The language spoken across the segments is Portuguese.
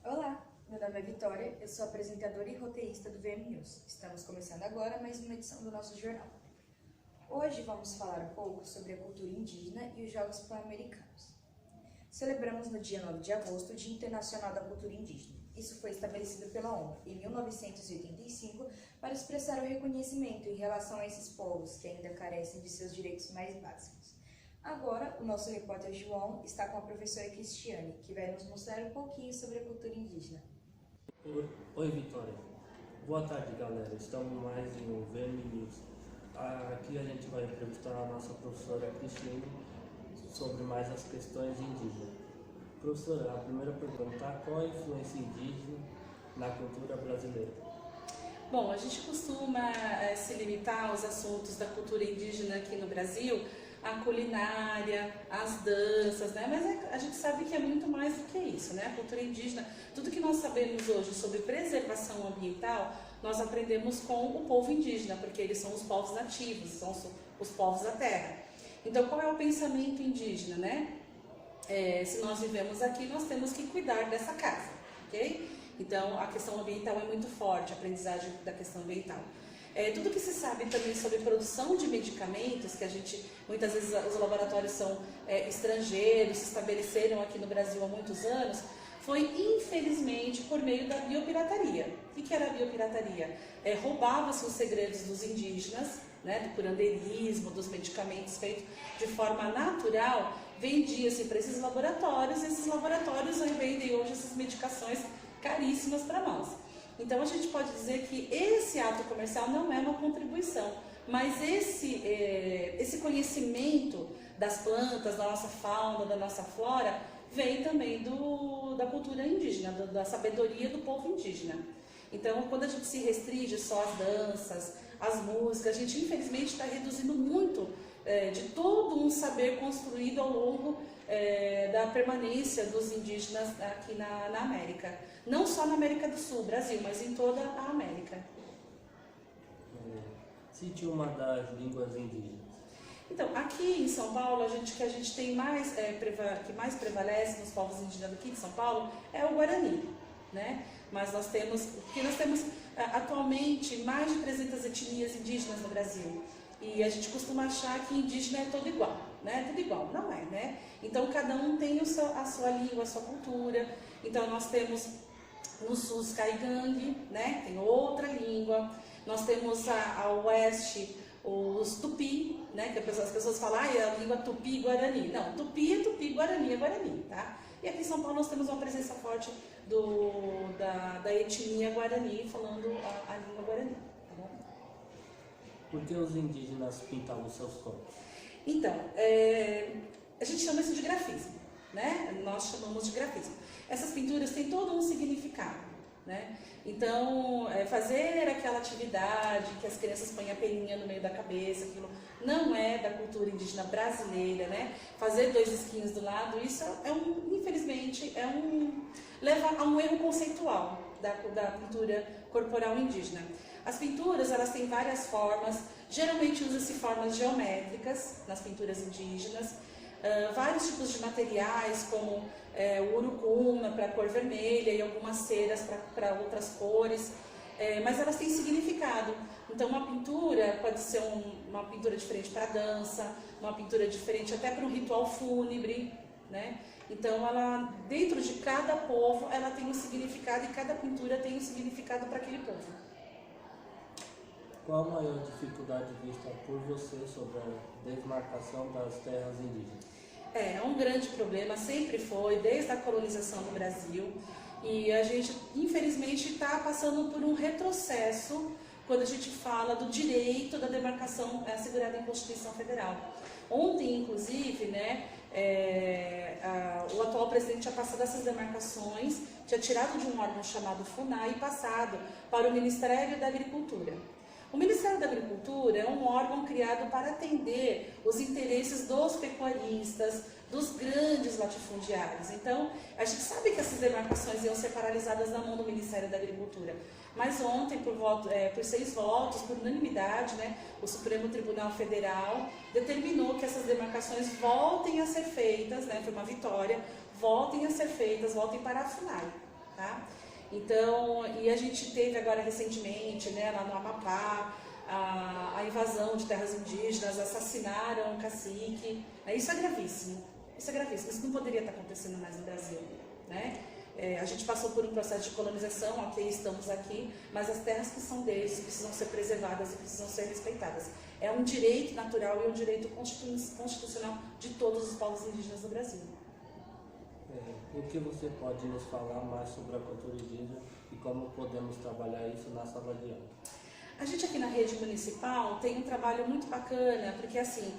Olá, meu nome é Vitória, eu sou apresentadora e roteirista do VM News. Estamos começando agora mais uma edição do nosso jornal. Hoje vamos falar um pouco sobre a cultura indígena e os Jogos Pan-Americanos. Celebramos no dia 9 de agosto o Dia Internacional da Cultura Indígena. Isso foi estabelecido pela ONU em 1985 para expressar o reconhecimento em relação a esses povos que ainda carecem de seus direitos mais básicos. Agora, o nosso repórter João está com a professora Cristiane, que vai nos mostrar um pouquinho sobre a cultura indígena. Oi, Vitória. Boa tarde, galera. Estamos mais em um VM News. Aqui a gente vai entrevistar a nossa professora Cristiane sobre mais as questões indígenas. Professora, a primeira pergunta: qual a influência indígena na cultura brasileira? Bom, a gente costuma se limitar aos assuntos da cultura indígena aqui no Brasil, a culinária, as danças, né? Mas a gente sabe que é muito mais do que isso, né? A cultura indígena, tudo que nós sabemos hoje sobre preservação ambiental, nós aprendemos com o povo indígena, porque eles são os povos nativos, são os povos da terra. Então, qual é o pensamento indígena, né? Se nós vivemos aqui, nós temos que cuidar dessa casa, ok? Então, a questão ambiental é muito forte, a aprendizagem da questão ambiental. Tudo que se sabe também sobre produção de medicamentos, que a gente, muitas vezes os laboratórios são estrangeiros, se estabeleceram aqui no Brasil há muitos anos, foi infelizmente por meio da biopirataria. O que era a biopirataria? Roubava-se os segredos dos indígenas, né, do curandeirismo, dos medicamentos feitos de forma natural, vendia-se para esses laboratórios, e esses laboratórios vendem hoje essas medicações caríssimas para nós. Então a gente pode dizer que esse ato comercial não é uma contribuição, mas esse conhecimento das plantas, da nossa fauna, da nossa flora, vem também da cultura indígena, da sabedoria do povo indígena. Então, quando a gente se restringe só às danças, às músicas, a gente infelizmente está reduzindo muito de todo um saber construído ao longo da permanência dos indígenas aqui na América. Não só na América do Sul, Brasil, mas em toda a América. Cite uma das línguas indígenas. Então, aqui em São Paulo, que a gente tem mais, que mais prevalece nos povos indígenas aqui de São Paulo é o Guarani, né? Mas nós temos atualmente mais de 300 etnias indígenas no Brasil. E a gente costuma achar que indígena é todo igual, né? Tudo igual, não é, né? Então cada um tem a sua língua, a sua cultura. Então nós temos no sul os Caigangue, né? Tem outra língua. Nós temos a oeste os Tupi, né? Que as pessoas falam, é a língua Tupi-Guarani. Não, Tupi é Tupi, Guarani é Guarani, tá? E aqui em São Paulo nós temos uma presença forte da etnia Guarani falando a língua Guarani. Por que os indígenas pintavam os seus corpos? Então, a gente chama isso de grafismo, né? Nós chamamos de grafismo. Essas pinturas têm todo um significado, né? Então, fazer aquela atividade que as crianças põem a peninha no meio da cabeça, aquilo não é da cultura indígena brasileira, né? Fazer dois esquinhos do lado, isso infelizmente, leva a um erro conceitual da pintura corporal indígena. As pinturas, elas têm várias formas, geralmente usa-se formas geométricas nas pinturas indígenas, vários tipos de materiais, como o urucuma para a cor vermelha e algumas ceras para outras cores, mas elas têm significado. Então uma pintura pode ser uma pintura diferente para a dança, uma pintura diferente até para um ritual fúnebre, né? Então dentro de cada povo ela tem um significado e cada pintura tem um significado para aquele povo. Qual a maior dificuldade vista por você sobre a demarcação das terras indígenas? É um grande problema, sempre foi, desde a colonização do Brasil. E a gente, infelizmente, está passando por um retrocesso quando a gente fala do direito da demarcação assegurada em Constituição Federal. Ontem, inclusive, né, o atual presidente tinha passado essas demarcações, tinha tirado de um órgão chamado FUNAI e passado para o Ministério da Agricultura. O Ministério da Agricultura é um órgão criado para atender os interesses dos pecuaristas, dos grandes latifundiários. Então, a gente sabe que essas demarcações iam ser paralisadas na mão do Ministério da Agricultura. Mas ontem, por 6 votos, por unanimidade, né, o Supremo Tribunal Federal determinou que essas demarcações voltem a ser feitas, né, foi uma vitória, voltem a ser feitas, voltem para a FUNAI, tá? Então, e a gente teve agora recentemente, né, lá no Amapá, a invasão de terras indígenas, assassinaram um cacique. Isso é gravíssimo, isso não poderia estar acontecendo mais no Brasil, né? A gente passou por um processo de colonização, ok, estamos aqui, mas as terras que são deles precisam ser preservadas e precisam ser respeitadas. É um direito natural e um direito constitucional de todos os povos indígenas do Brasil. O que você pode nos falar mais sobre a cultura indígena e como podemos trabalhar isso na sala de aula? A gente aqui na rede municipal tem um trabalho muito bacana, porque assim,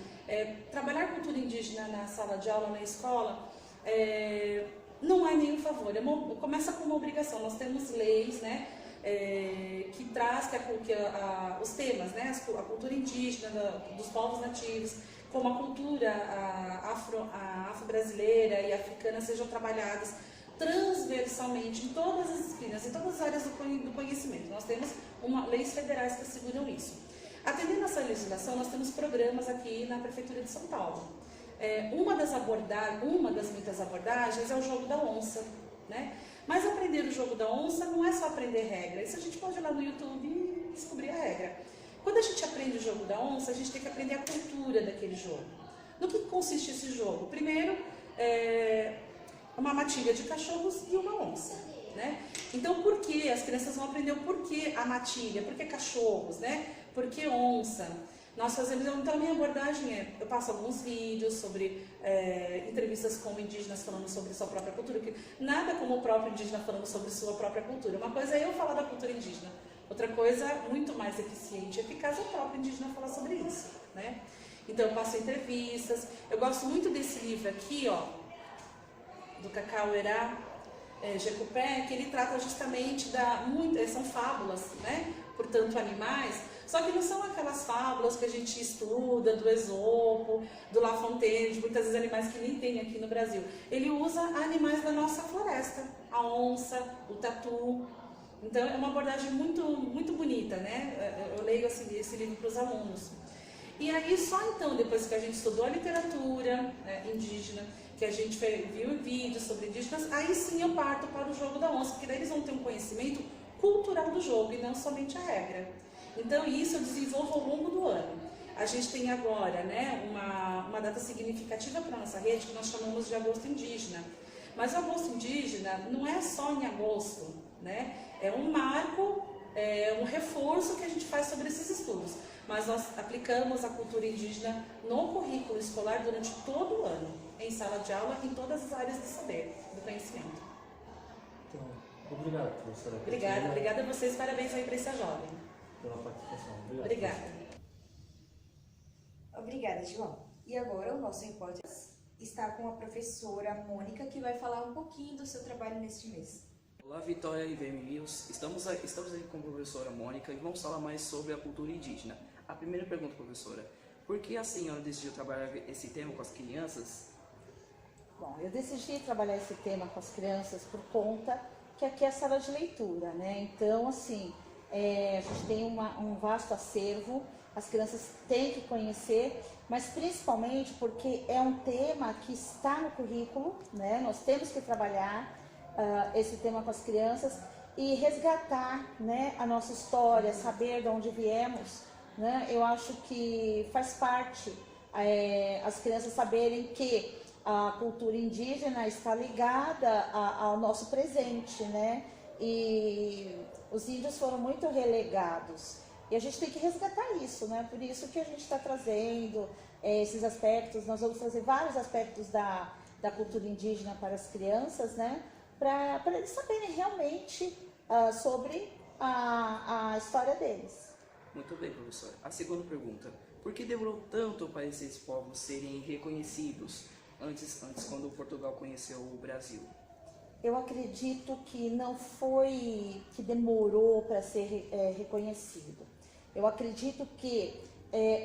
trabalhar cultura indígena na sala de aula, na escola, não é nenhum favor, começa com uma obrigação. Nós temos leis, né, que traz os temas, né, a cultura indígena, dos povos nativos, como a cultura afro-brasileira e africana sejam trabalhadas transversalmente em todas as disciplinas, em todas as áreas do conhecimento. Nós temos leis federais que asseguram isso. Atendendo a essa legislação, nós temos programas aqui na Prefeitura de São Paulo. Uma das muitas abordagens é o jogo da onça, né? Mas aprender o jogo da onça não é só aprender regra, isso a gente pode ir lá no YouTube e descobrir a regra. Quando a gente aprende o jogo da onça, a gente tem que aprender a cultura daquele jogo. No que consiste esse jogo? Primeiro, uma matilha de cachorros e uma onça, né? Então, por que? As crianças vão aprender o porquê a matilha, por que cachorros, né? Por que onça? Nós fazemos, então a minha abordagem eu passo alguns vídeos sobre entrevistas com indígenas falando sobre sua própria cultura, que nada como o próprio indígena falando sobre sua própria cultura. Uma coisa é eu falar da cultura indígena, outra coisa muito mais eficiente e eficaz é o próprio indígena falar sobre isso, né? Então eu passo entrevistas, eu gosto muito desse livro aqui, ó, do Cacauerá Jecupé, que ele trata justamente são fábulas, né? Portanto, animais. Só que não são aquelas fábulas que a gente estuda, do Esopo, do La Fontaine, de muitas vezes animais que nem tem aqui no Brasil. Ele usa animais da nossa floresta, a onça, o tatu. Então é uma abordagem muito, muito bonita, né? Eu leio esse livro para os alunos. E aí só então, depois que a gente estudou a literatura indígena, que a gente viu vídeos sobre indígenas, aí sim eu parto para o jogo da onça, porque daí eles vão ter um conhecimento cultural do jogo e não somente a regra. Então isso eu desenvolvo ao longo do ano. A gente tem agora, né, uma data significativa para a nossa rede que nós chamamos de Agosto Indígena. Mas o Agosto Indígena não é só em agosto, né? É um marco, um reforço que a gente faz sobre esses estudos. Mas nós aplicamos a cultura indígena no currículo escolar durante todo o ano, em sala de aula, em todas as áreas do saber, do conhecimento. Então, obrigado, professora. Obrigada a vocês, parabéns à Imprensa Jovem. Pela participação. Obrigada. Obrigada, João. E agora o nosso repórter está com a professora Mônica, que vai falar um pouquinho do seu trabalho neste mês. Olá, Vitória e VM News. Estamos aqui com a professora Mônica e vamos falar mais sobre a cultura indígena. A primeira pergunta, professora, por que a senhora decidiu trabalhar esse tema com as crianças? Bom, eu decidi trabalhar esse tema com as crianças por conta que aqui é a sala de leitura, né? Então, assim, a gente tem um vasto acervo, as crianças têm que conhecer, mas principalmente porque é um tema que está no currículo, né? Nós temos que trabalhar esse tema com as crianças e resgatar, né, a nossa história, saber de onde viemos, né? Eu acho que faz parte as crianças saberem que a cultura indígena está ligada ao nosso presente, né? E os índios foram muito relegados e a gente tem que resgatar isso, né? Por isso que a gente está trazendo esses aspectos. Nós vamos trazer vários aspectos da cultura indígena para as crianças, né? Para eles saberem realmente sobre a história deles. Muito bem, professora. A segunda pergunta, por que demorou tanto para esses povos serem reconhecidos antes quando Portugal conheceu o Brasil? Eu acredito que não foi que demorou para ser reconhecido. Eu acredito que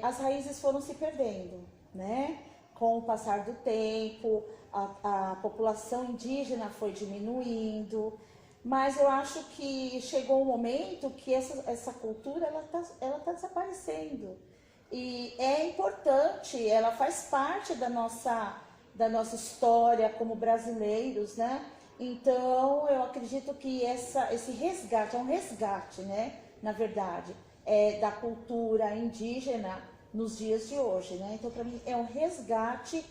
as raízes foram se perdendo, né? Com o passar do tempo, a população indígena foi diminuindo, mas eu acho que chegou um momento que essa cultura ela tá desaparecendo. E é importante, ela faz parte da nossa história como brasileiros, né? Então, eu acredito que esse resgate, é um resgate, né? Na verdade, da cultura indígena nos dias de hoje, né? Então, para mim, é um resgate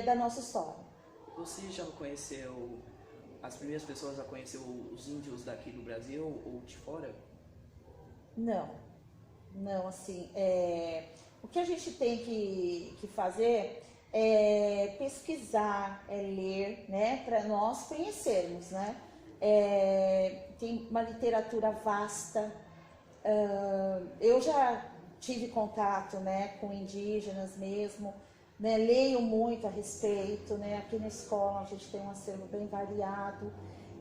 da nossa história. Você já conheceu, as primeiras pessoas a conhecer os índios daqui do Brasil ou de fora? Não, assim, o que a gente tem que fazer é pesquisar, ler, né, para nós conhecermos, né? Tem uma literatura vasta. Eu já tive contato, né, com indígenas mesmo, né, leio muito a respeito, né? Aqui na escola a gente tem um acervo bem variado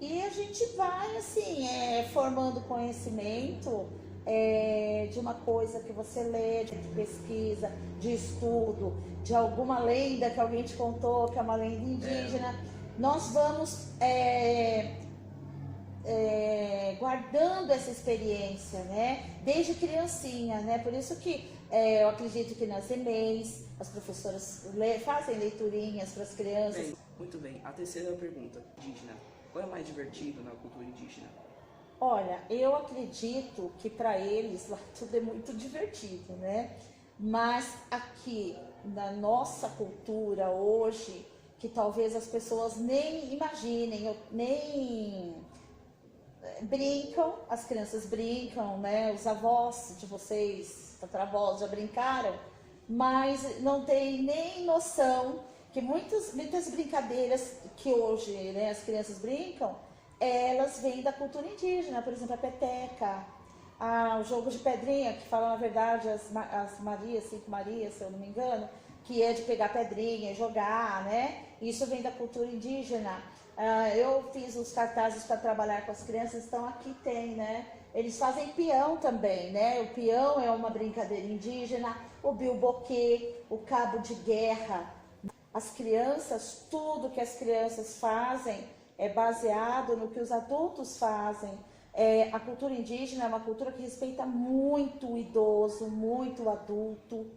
e a gente vai assim formando conhecimento de uma coisa que você lê, de pesquisa, de estudo, de alguma lenda que alguém te contou, que é uma lenda indígena. Nós vamos guardando essa experiência, né? Desde criancinha, né? Por isso que eu acredito que nas EMEIs as professoras fazem leiturinhas para as crianças. Bem, muito bem. A terceira pergunta, indígena. Qual é mais divertido na cultura indígena? Olha, eu acredito que para eles lá tudo é muito divertido, né? Mas aqui na nossa cultura hoje, que talvez as pessoas nem imaginem, nem brincam, as crianças brincam, né? Os avós de vocês, tataravós, já brincaram, mas não tem nem noção que muitas brincadeiras que hoje, né, as crianças brincam, elas vêm da cultura indígena, por exemplo, a peteca, o jogo de pedrinha, que fala na verdade as Marias, 5 Marias, se eu não me engano, que é de pegar pedrinha e jogar, né? Isso vem da cultura indígena. Eu fiz os cartazes para trabalhar com as crianças, então aqui tem, né? Eles fazem peão também, né? O peão é uma brincadeira indígena, o bilboquê, o cabo de guerra. As crianças, tudo que as crianças fazem é baseado no que os adultos fazem. A cultura indígena é uma cultura que respeita muito o idoso, muito o adulto,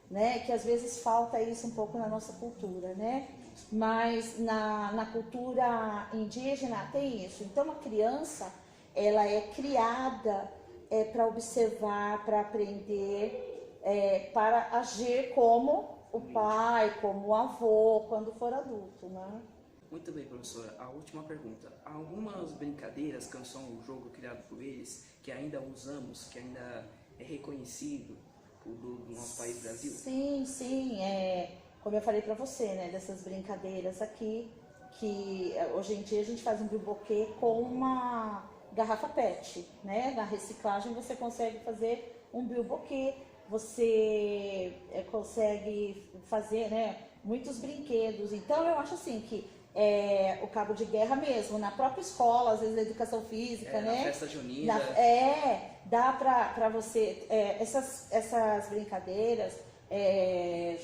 né? Que às vezes falta isso um pouco na nossa cultura, né? Mas na cultura indígena tem isso. Então a criança, ela é criada para observar, para aprender, para agir como o pai, como o avô, quando for adulto, né? Muito bem, professora. A última pergunta. Há algumas brincadeiras, canção ou jogo criado por eles que ainda usamos, que ainda é reconhecido do nosso país, Brasil? Sim. Como eu falei para você, né? Dessas brincadeiras aqui, que hoje em dia a gente faz um bilboquê com uma garrafa PET, né? Na reciclagem você consegue fazer um bilboquê, você consegue fazer, né, muitos brinquedos. Então eu acho assim que o cabo de guerra mesmo, na própria escola, às vezes na educação física, né? Na festa junina. Dá pra você, essas brincadeiras,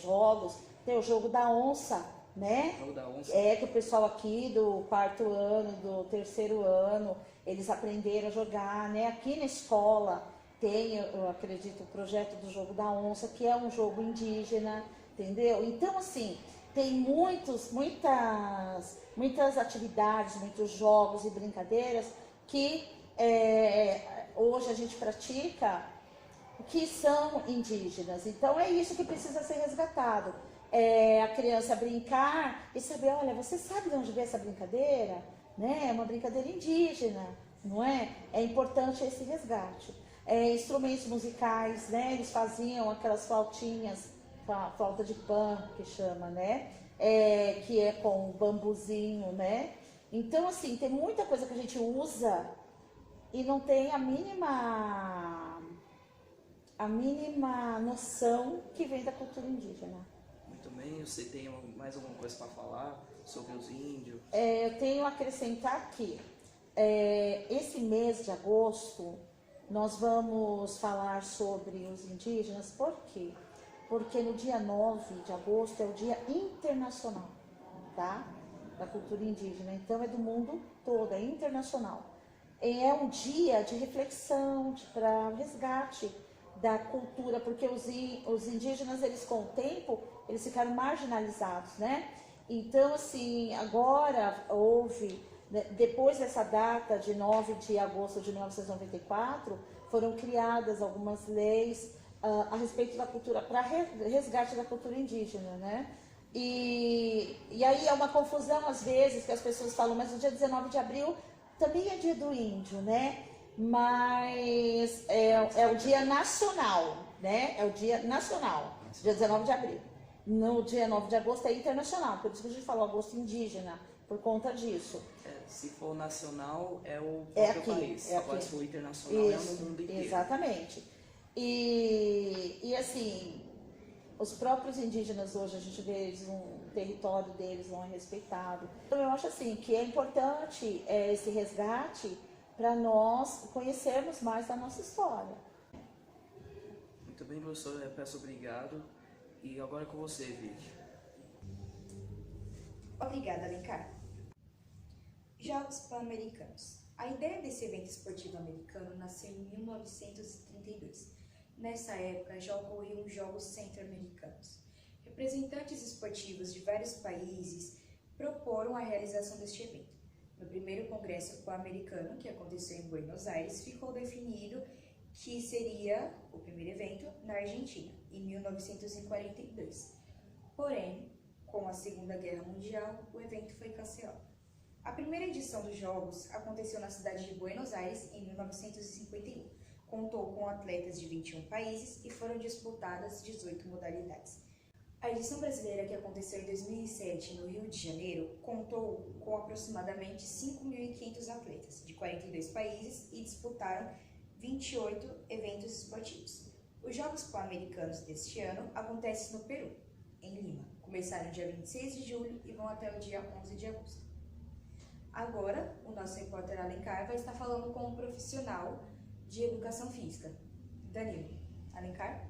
jogos, tem o jogo da onça, né? O jogo da onça. Que o pessoal aqui do 4º ano, do 3º ano, eles aprenderam a jogar, né? Aqui na escola tem, eu acredito, o projeto do jogo da onça, que é um jogo indígena, entendeu? Então, assim, tem muitas atividades, muitos jogos e brincadeiras que hoje a gente pratica, que são indígenas. Então é isso que precisa ser resgatado. A criança brincar e saber, olha, você sabe de onde veio essa brincadeira? Né? É uma brincadeira indígena, não é? É importante esse resgate. Instrumentos musicais, né? Eles faziam aquelas flautinhas, flauta de pano, que chama, né? Que é com bambuzinho, né? Então, assim, tem muita coisa que a gente usa e não tem a mínima noção que vem da cultura indígena. Muito bem. Você tem mais alguma coisa para falar sobre os índios? Eu tenho a acrescentar que esse mês de agosto nós vamos falar sobre os indígenas, por quê? Porque no dia 9 de agosto é o Dia Internacional, tá? Da cultura indígena, então é do mundo todo, é internacional. É um dia de reflexão, para resgate da cultura, porque os indígenas, eles com o tempo, eles ficaram marginalizados, né? Então, assim, agora houve, né, depois dessa data de 9 de agosto de 1994, foram criadas algumas leis a respeito da cultura, para resgate da cultura indígena, né? E aí é uma confusão às vezes, que as pessoas falam, mas o dia 19 de abril também é dia do índio, né? Mas é o dia nacional, né? É o dia nacional, dia 19 de abril. No dia 9 de agosto é internacional, por isso que a gente falou agosto indígena, por conta disso. Se for nacional, é o É próprio aqui, país. é Agora, aqui. se for internacional, Isso, é no mundo inteiro. exatamente. E assim, os próprios indígenas hoje, a gente vê eles, o território deles não é respeitado. Então eu acho assim, que é importante esse resgate para nós conhecermos mais da nossa história. Muito bem, professor, eu peço obrigado. E agora é com você, Vicky. Obrigada, Alencar. Jogos Pan-Americanos. A ideia desse evento esportivo americano nasceu em 1932. Nessa época, já ocorriam os Jogos Centro-Americanos. Representantes esportivos de vários países proporam a realização deste evento. No primeiro Congresso Pan-Americano, que aconteceu em Buenos Aires, ficou definido que seria o primeiro evento na Argentina, em 1942. Porém, com a Segunda Guerra Mundial, o evento foi cancelado. A primeira edição dos Jogos aconteceu na cidade de Buenos Aires em 1951. Contou com atletas de 21 países e foram disputadas 18 modalidades. A edição brasileira, que aconteceu em 2007 no Rio de Janeiro, contou com aproximadamente 5.500 atletas de 42 países e disputaram 28 eventos esportivos. Os Jogos Pan-Americanos deste ano acontecem no Peru, em Lima. Começaram no dia 26 de julho e vão até o dia 11 de agosto. Agora, o nosso repórter Alencar vai estar falando com um profissional de educação física, Danilo. Alencar?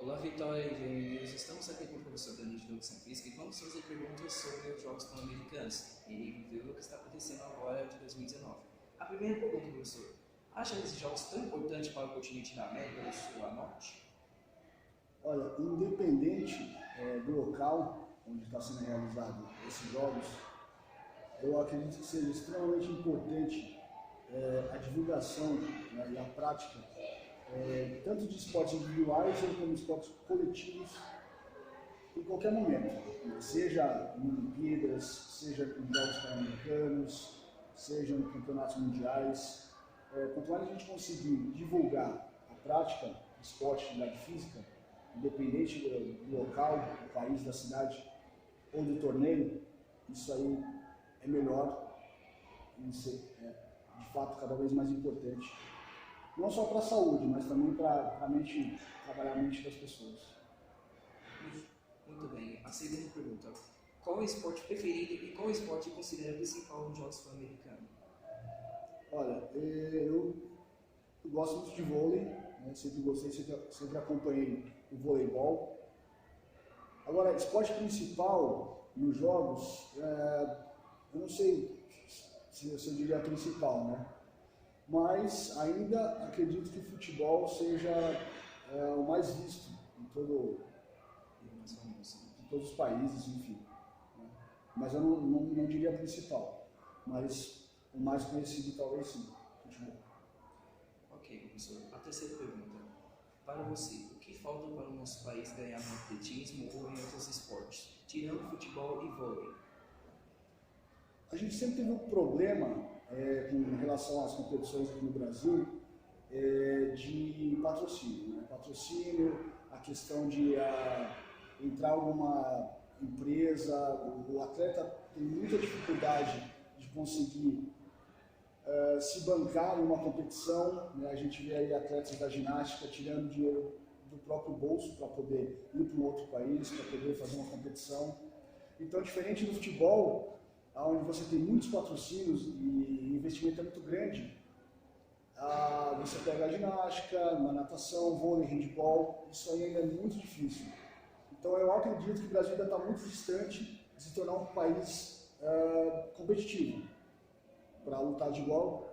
Olá, Vitória e Jamie. Estamos aqui com o professor Danilo de Educação Física e vamos fazer perguntas sobre os Jogos Pan-Americanos e ver o que está acontecendo agora de 2019. A primeira pergunta, professor. Acha esses jogos tão importantes para o continente da América do Sul a Norte? Olha, independente do local onde está sendo realizado esses jogos, eu acredito que seja extremamente importante a divulgação, né, e a prática tanto de esportes individuais como de esportes coletivos em qualquer momento, né, seja em Olimpíadas, seja em Jogos Pan-Americanos, seja em campeonatos mundiais. Quanto mais a gente conseguir divulgar a prática de esporte de atividade física, independente do local, do país, da cidade ou do torneio, isso aí é melhor e ser, de fato, cada vez mais importante. Não só para a saúde, mas também para trabalhar a mente das pessoas. Muito bem. A segunda pergunta. Qual é o esporte preferido e qual esporte considera principal nos Jogos Pan-Americanos? Olha, eu gosto muito de vôlei, né? Sempre gostei, sempre acompanhei o voleibol. Agora, esporte principal nos jogos, eu não sei se eu diria principal, né? Mas ainda acredito que o futebol seja o mais visto em todos os países, enfim. Né? Mas eu não diria principal, mas o mais conhecido talvez sim, futebol. Ok, professor. A terceira pergunta. Para você, o que falta para o nosso país ganhar no atletismo ou em outros esportes, tirando futebol e vôlei? A gente sempre teve um problema com relação às competições aqui no Brasil de patrocínio, né? Patrocínio, a questão de entrar alguma empresa, o atleta tem muita dificuldade de conseguir se bancar numa competição, né? A gente vê aí atletas da ginástica tirando dinheiro do próprio bolso para poder ir para um outro país, para poder fazer uma competição. Então, diferente do futebol, onde você tem muitos patrocínios e o investimento é muito grande, você pega a ginástica, a natação, vôlei, handball, isso aí ainda é muito difícil. Então eu acredito que o Brasil ainda está muito distante de se tornar um país competitivo para lutar de igual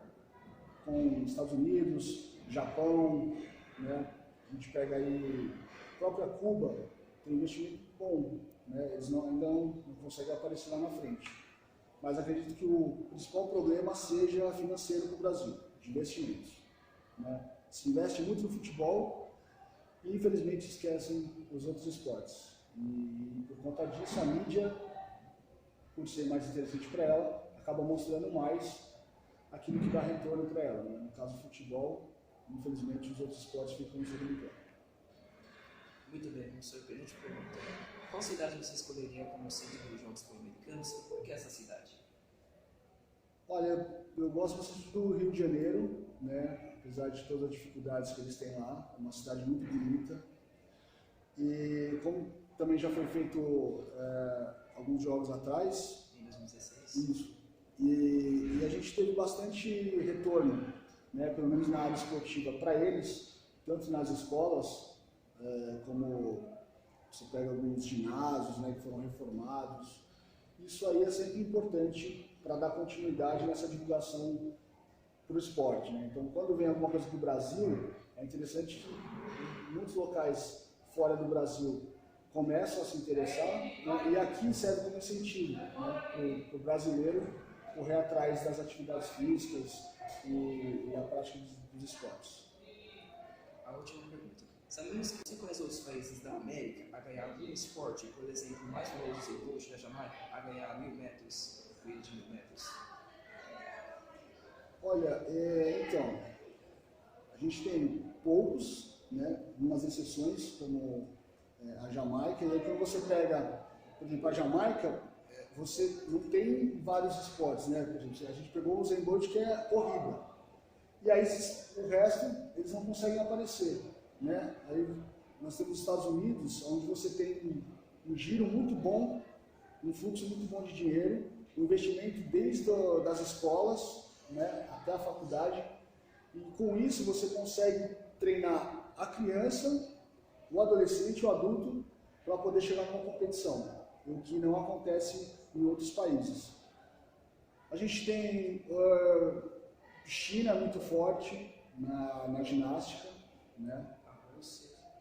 com Estados Unidos, Japão, né? A gente pega aí a própria Cuba, tem um investimento bom, né? Eles ainda não conseguem aparecer lá na frente. Mas acredito que o principal problema seja financeiro para o Brasil, de investimentos, né? Se investe muito no futebol e infelizmente esquecem os outros esportes. E por conta disso a mídia, por ser mais interessante para ela, acaba mostrando mais aquilo que dá retorno para ela, né? No caso do futebol, infelizmente os outros esportes ficam em segundo plano. Muito bem, professor. A gente pergunta: qual cidade você escolheria como sede dos Jogos Pan-Americanos e por que essa cidade? Olha, eu gosto bastante do Rio de Janeiro, né? Apesar de todas as dificuldades que eles têm lá, é uma cidade muito bonita. E como também já foi feito alguns jogos atrás, Em 2016? isso, e a gente teve bastante retorno, né? Pelo menos na área esportiva, para eles, tanto nas escolas, como você pega alguns ginásios, né, que foram reformados. Isso aí é sempre importante para dar continuidade nessa divulgação para o esporte, né? Então, quando vem alguma coisa do Brasil, é interessante que muitos locais fora do Brasil começam a se interessar, né? E aqui serve como incentivo, né, para o brasileiro correr atrás das atividades físicas e a prática dos esportes. A última pergunta: sabemos que 5 outros países da América a ganhar algum esporte, por exemplo, o mais famoso Usain Bolt da Jamaica a ganhar 1000 metros, corrida de 1000 metros. Olha, então, a gente tem poucos, né, algumas exceções, como a Jamaica, e aí quando você pega, por exemplo, a Jamaica, você não tem vários esportes, né? Por exemplo, a gente pegou o Usain Bolt, que é corrida, e aí o resto, eles não conseguem aparecer, né? Aí nós temos os Estados Unidos, onde você tem um giro muito bom, um fluxo muito bom de dinheiro, um investimento desde das escolas, né, até a faculdade, e com isso você consegue treinar a criança, o adolescente, o adulto, para poder chegar numa competição, o que não acontece em outros países. A gente tem China muito forte na ginástica, né?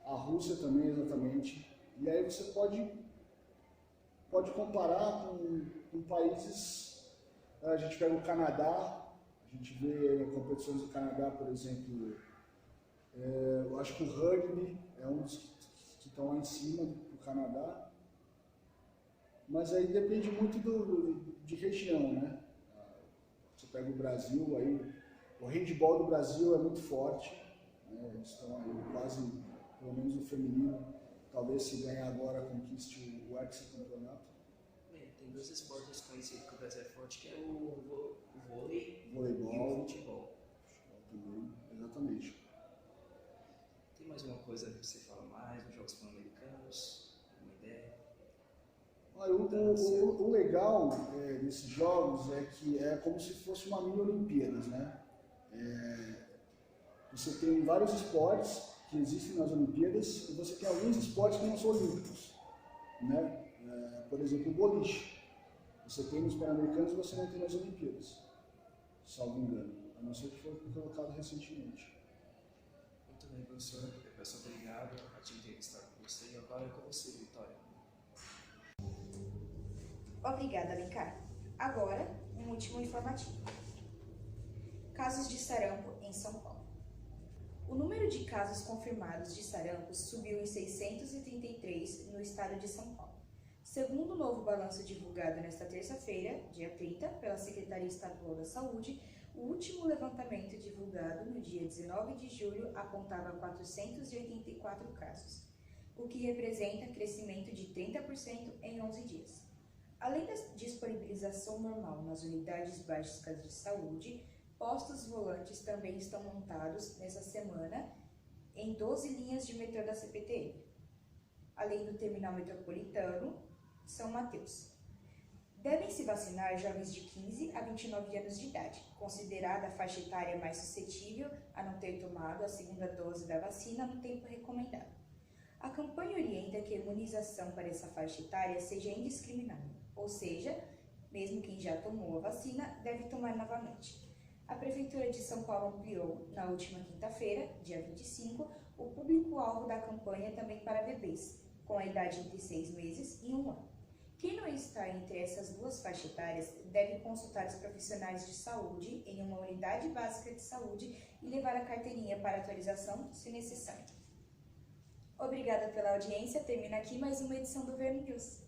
A Rússia também, exatamente. E aí você pode comparar com países, a gente pega o Canadá, a gente vê competições do Canadá, por exemplo, eu acho que o rugby é um dos que estão lá em cima do Canadá, mas aí depende muito de região, né? Você pega o Brasil, aí o handball do Brasil é muito forte, né? Eles estão aí quase, pelo menos o feminino, talvez se ganhar agora conquiste o hexacampeonato. Tem dois esportes conhecidos que o Brasil é forte, que é o vôlei Voleibol e o futebol. também, exatamente. Tem mais alguma coisa que você fala mais nos Jogos Pan-Americanos? Alguma ideia? Olha, o legal desses jogos é que é como se fosse uma mini Olimpíadas, né? Você tem vários esportes que existem nas Olimpíadas e você tem alguns esportes que não são olímpicos, né? Por exemplo, o boliche. Você tem nos Pan-Americanos e você não tem nas Olimpíadas, salvo engano, a não ser que foi colocado recentemente. Muito bem, professor. Professor, obrigado. A gente tem que estar com você. E agora é com você, Vitória. Obrigada, Alencar. Agora, um último informativo. Casos de sarampo em São Paulo. O número de casos confirmados de sarampo subiu em 633 no estado de São Paulo. Segundo o novo balanço divulgado nesta terça-feira, dia 30, pela Secretaria Estadual da Saúde, o último levantamento divulgado no dia 19 de julho apontava 484 casos, o que representa crescimento de 30% em 11 dias. Além da disponibilização normal nas unidades básicas de saúde, postos volantes também estão montados nessa semana em 12 linhas de metrô da CPTM, além do terminal metropolitano São Mateus. Devem se vacinar jovens de 15 a 29 anos de idade, considerada a faixa etária mais suscetível a não ter tomado a segunda dose da vacina no tempo recomendado. A campanha orienta que a imunização para essa faixa etária seja indiscriminada, ou seja, mesmo quem já tomou a vacina deve tomar novamente. A Prefeitura de São Paulo ampliou, na última quinta-feira, dia 25, o público-alvo da campanha também para bebês, com a idade entre 6 meses e 1 ano. Quem não está entre essas duas faixas etárias deve consultar os profissionais de saúde em uma unidade básica de saúde e levar a carteirinha para atualização, se necessário. Obrigada pela audiência. Termina aqui mais uma edição do VM News.